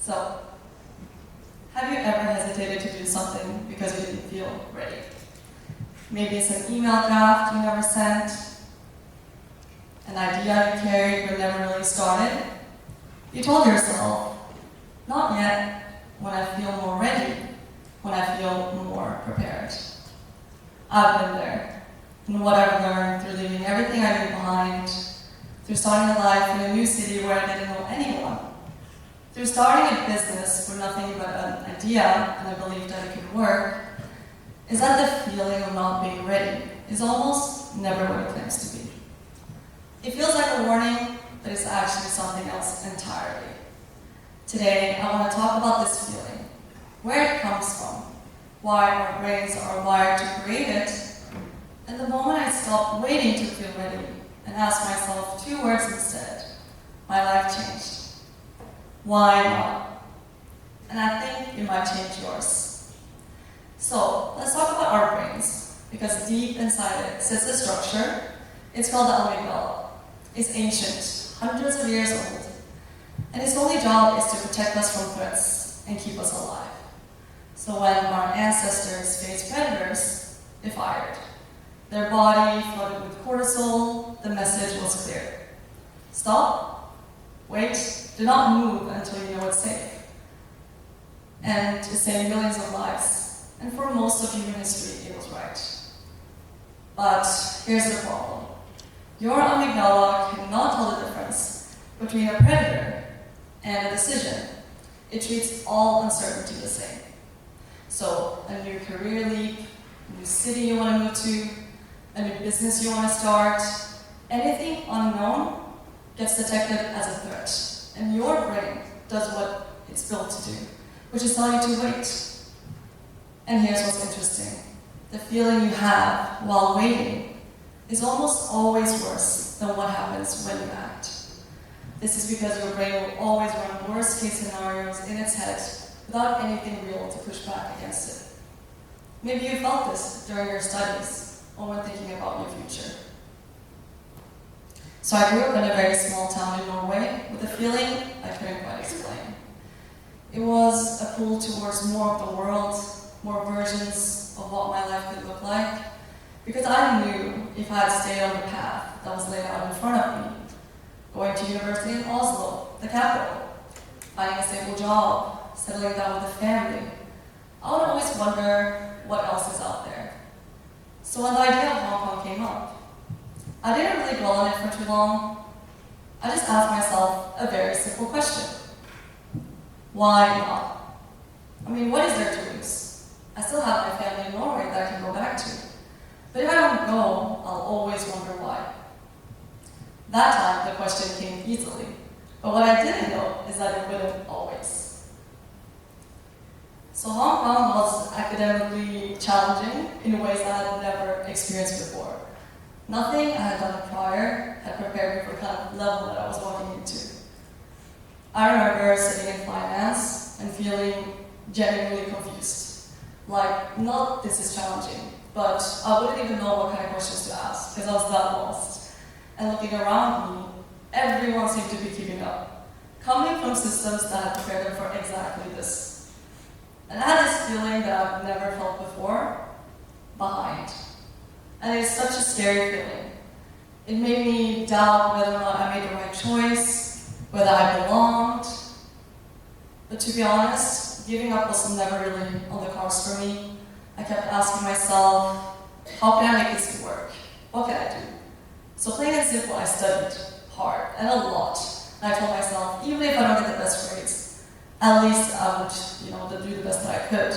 So, have you ever hesitated to do something because you didn't feel ready? Maybe it's an email draft you never sent, an idea you carried but never really started. You told yourself, not yet, when I feel more ready, when I feel more prepared. I've been there, and what I've learned through leaving everything I knew behind, through starting a life in a new city where I didn't know anyone, through starting a business for nothing but an idea and a belief that it could work, is that the feeling of not being ready is almost never what it claims to be. It feels like a warning, but it's actually something else entirely. Today, I want to talk about this feeling, where it comes from, why our brains are wired to create it, and the moment I stopped waiting to feel ready and asked myself 2 words instead, my life changed. Why not? And I think it might change yours. So, let's talk about our brains, because deep inside it sits a structure. It's called the amygdala. It's ancient, hundreds of years old, and its only job is to protect us from threats and keep us alive. So when our ancestors faced predators, they fired. Their body flooded with cortisol, the message was clear. Stop, wait, do not move until you know it's safe. And it saved millions of lives, and for most of human history, it was right. But here's the problem. Your amygdala cannot tell the difference between a predator and a decision. It treats all uncertainty the same. So, a new career leap, a new city you want to move to, a new business you want to start, anything unknown gets detected as a threat. And your brain does what it's built to do, which is tell you to wait. And here's what's interesting. The feeling you have while waiting is almost always worse than what happens when you act. This is because your brain will always run worst-case scenarios in its head without anything real to push back against it. Maybe you felt this during your studies or when thinking about your future. So I grew up in a very small town in Norway with a feeling I couldn't quite explain. It was a pull towards more of the world, more versions of what my life could look like, because I knew if I had stayed on the path that was laid out in front of me, going to university in Oslo, the capital, finding a stable job, settling down with a family, I would always wonder what else is out there. So when the idea of Hong Kong came up, I didn't really dwell on it for too long. I just asked myself a very simple question. Why not? I mean, what is there to lose? I still have my family in Norway that I can go back to. But if I don't go, I'll always wonder why. That time, the question came easily. But what I didn't know is that it wouldn't always. So Hong Kong was academically challenging in ways that I had never experienced before. Nothing I had done prior had prepared me for the kind of level that I was walking into. I remember sitting in finance and feeling genuinely confused. Like, not this is challenging, but I wouldn't even know what kind of questions to ask because I was that lost. And looking around me, everyone seemed to be keeping up, coming from systems that had prepared them for exactly this. And I had this feeling that I've never felt before, behind. And it's such a scary feeling. It made me doubt whether or not I made the right choice, whether I belonged. But to be honest, giving up was never really on the cards for me. I kept asking myself, how can I make this work? What can I do? So plain and simple, I studied hard and a lot. And I told myself, even if I don't get the best grades, at least I would, do the best that I could.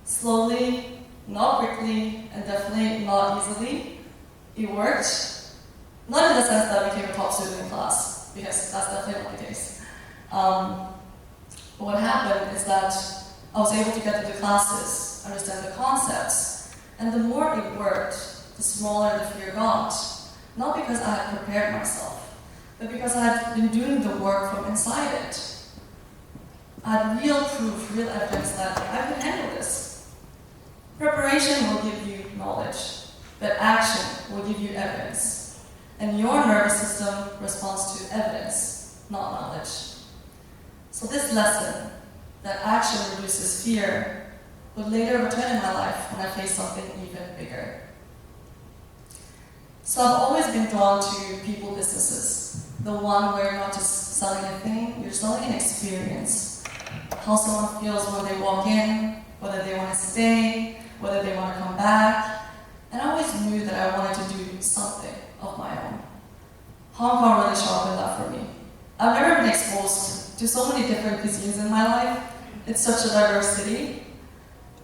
Slowly, not quickly, and definitely not easily, it worked. Not in the sense that I became a top student in class, because that's definitely not the case. But what happened is that I was able to get into classes, understand the concepts, and the more it worked, the smaller the fear got. Not because I had prepared myself, but because I had been doing the work from inside it. I had real proof, real evidence that I could handle this. Preparation will give you knowledge, but action will give you evidence. And your nervous system responds to evidence, not knowledge. So this lesson that action reduces fear would later return in my life when I face something even bigger. So I've always been drawn to people businesses, the one where you're not just selling a thing, you're selling an experience. How someone feels when they walk in, whether they want to stay, whether they want to come back. And I always knew that I wanted to do something of my own. Hong Kong really sharpened that for me. I've never been exposed to so many different cuisines in my life. It's such a diverse city.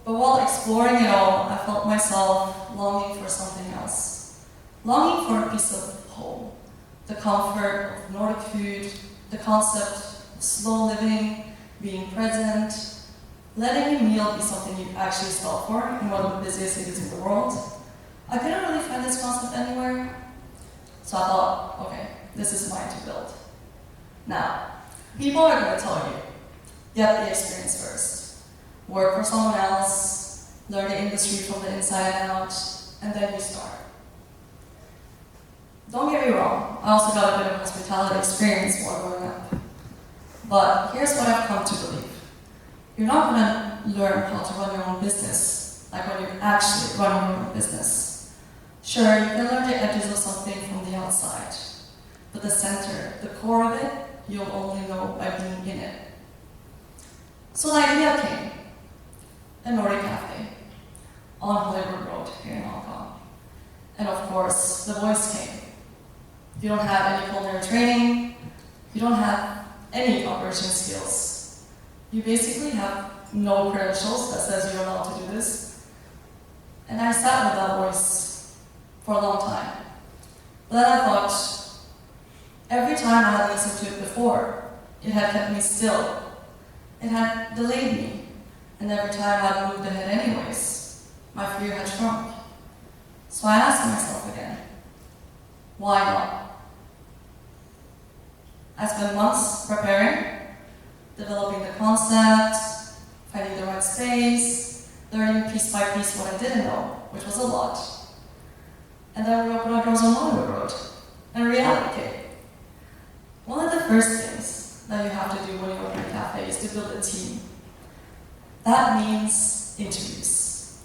But while exploring it all, I felt myself longing for something else. Longing for a piece of home. The comfort of Nordic food, the concept of slow living, being present, letting a meal be something you actually stop for in one of the busiest cities in the world. I couldn't really find this concept anywhere. So I thought, okay, this is mine to build. Now, people are going to tell you, get the experience first. Work for someone else, learn the industry from the inside out, and then you start. Don't get me wrong, I also got a bit of hospitality experience while growing up. But here's what I've come to believe. You're not going to learn how to run your own business, like when you're actually running your own business. Sure, you can learn the edges of something from the outside, but the center, the core of it, you'll only know by being in it. So the idea came, a Nordic cafe on Hollywood Road here in Hong Kong. And of course, the voice came. You don't have any culinary training, you don't have any operation skills. You basically have no credentials that says you're allowed to do this. And I sat with that voice for a long time. But then I thought, every time I had listened to it before, it had kept me still. It had delayed me. And every time I moved ahead anyways, my fear had shrunk. So I asked myself again, why not? I spent months preparing, developing the concept, finding the right space, learning piece by piece what I didn't know, which was a lot. And then we opened our doors on Hollywood Road, and reality came. One of the first things that you have to do when you open a cafe is to build a team. That means interviews.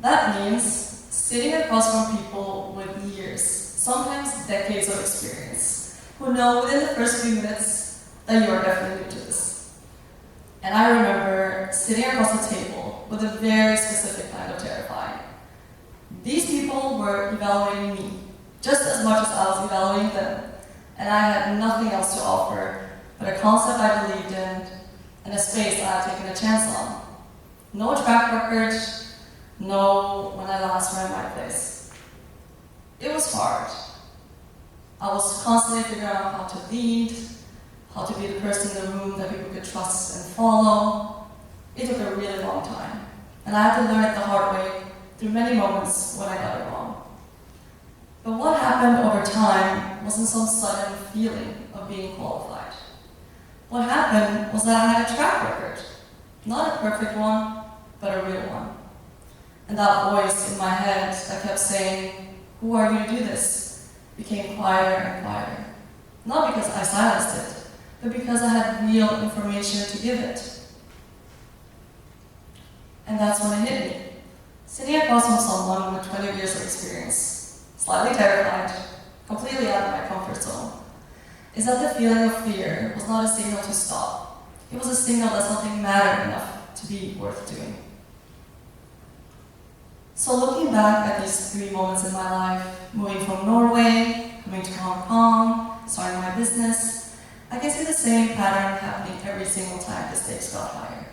That means sitting across from people with years, sometimes decades of experience, who know within the first few minutes that you are definitely new to this. And I remember sitting across the table with a very specific kind of terrifying. These people were evaluating me just as much as I was evaluating them, and I had nothing else to offer but a concept I believed in and a space I had taken a chance on. No track record, no when I last ran my place. It was hard. I was constantly figuring out how to lead, how to be the person in the room that people could trust and follow. It took a really long time, and I had to learn it the hard way through many moments when I got it wrong. But what happened over time wasn't some sudden feeling of being qualified. What happened was that I had a track record, not a perfect one, but a real one. And that voice in my head that kept saying, "Who are you to do this?" became quieter and quieter. Not because I silenced it, but because I had real information to give it. And that's when it hit me. Sitting across from someone with 20 years of experience, slightly terrified, completely out of my comfort zone, is that the feeling of fear was not a signal to stop. It was a signal that something mattered enough to be worth doing. So looking back at these 3 moments in my life, moving from Norway, coming to Hong Kong, starting my business, I can see the same pattern happening every single time the stakes got higher.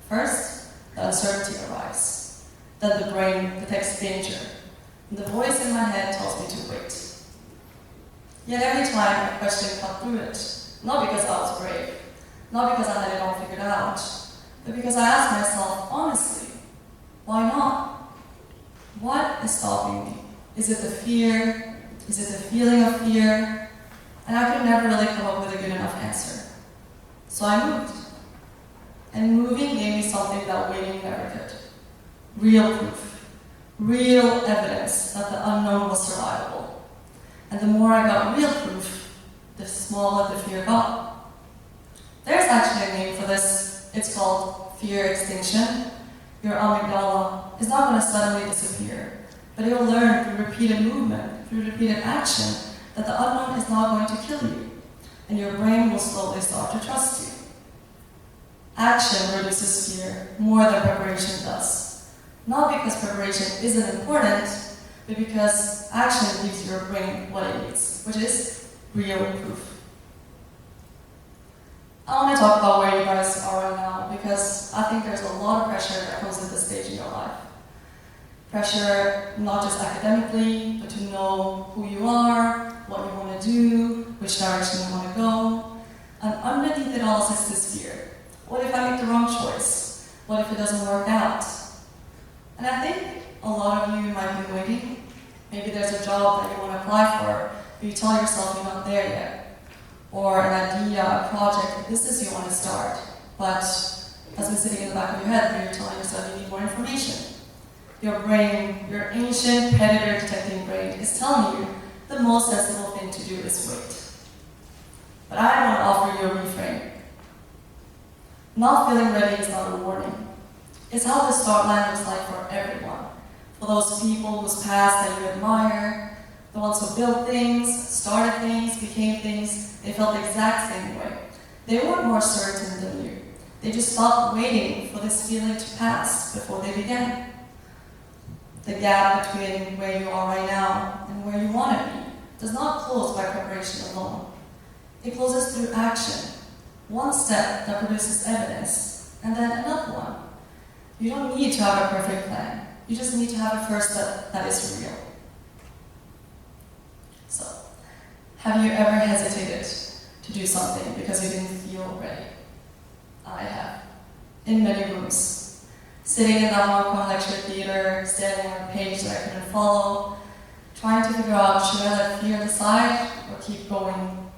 First, the uncertainty arrives. Then the brain detects danger, and the voice in my head tells me to wait. Yet every time a question cut through it, not because I was brave, not because I had it all figured out, but because I asked myself honestly, why not? What is stopping me? Is it the fear? Is it the feeling of fear? And I could never really come up with a good enough answer. So I moved. And moving gave me something that waiting never could. Real proof. Real evidence that the unknown was survivable. And the more I got real proof, the smaller the fear got. There's actually a name for this. It's called fear extinction. Your amygdala is not going to suddenly disappear, but it will learn through repeated movement, through repeated action, that the unknown is not going to kill you, and your brain will slowly start to trust you. Action reduces fear more than preparation does. Not because preparation isn't important, but because action gives your brain what it needs, which is real proof. I want to talk about where you guys are right now, because I think there's a lot of pressure that comes with this stage in your life. Pressure not just academically, but to know who you are, what you want to do, which direction you want to go. And underneath it all sits this fear. What if I make the wrong choice? What if it doesn't work out? And I think a lot of you might be waiting. Maybe there's a job that you want to apply for, but you tell yourself you're not there yet. Or an idea, a project, a business you want to start, but has been sitting in the back of your head where you're telling yourself you need more information. Your brain, your ancient predator detecting brain, is telling you the most sensible thing to do is wait. But I want to offer you a reframe. Not feeling ready is not a warning. It's how the start line looks like for everyone. For those people whose past that you admire, the ones who built things, started things, became things, they felt the exact same way. They weren't more certain than you. They just stopped waiting for this feeling to pass before they began. The gap between where you are right now and where you want to be does not close by preparation alone. It closes through action. One step that produces evidence, and then another one. You don't need to have a perfect plan. You just need to have a first step that is real. So, have you ever hesitated to do something because you didn't feel ready? I have. In many rooms. Sitting in that Hong Kong lecture theater, staring at a page that I couldn't follow, trying to figure out, should I let fear decide or keep going?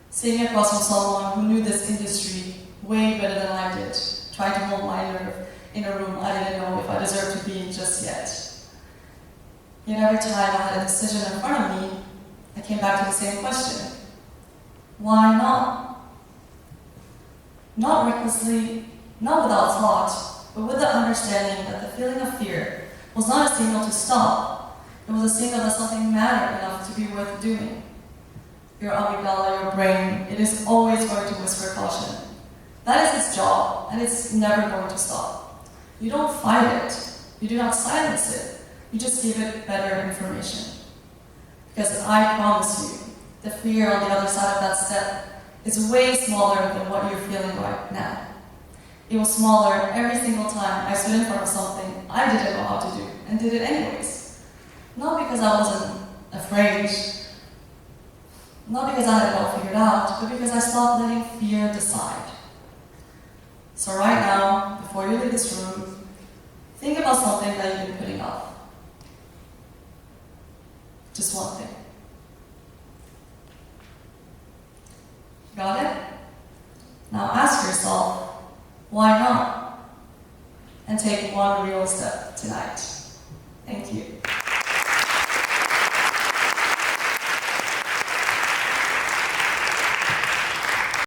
Sitting across from someone who knew this industry way better than I did, trying to hold my nerve in a room I didn't know if I deserved to be in just yet. Yet every time I had a decision in front of me, I came back to the same question. Why not? Not recklessly, not without thought, but with the understanding that the feeling of fear was not a signal to stop. It was a signal that something mattered enough to be worth doing. Your amygdala, your brain, it is always going to whisper caution. That is its job, and it's never going to stop. You don't fight it. You do not silence it. You just give it better information. Because I promise you, the fear on the other side of that step is way smaller than what you're feeling right now. It was smaller every single time I stood in front of something I didn't know how to do, and did it anyways. Not because I wasn't afraid, not because I had it all figured out, but because I stopped letting fear decide. So right now, before you leave this room, think about something that you've been putting off. Just one thing. Got it? Now ask yourself, why not? And take one real step tonight. Thank you.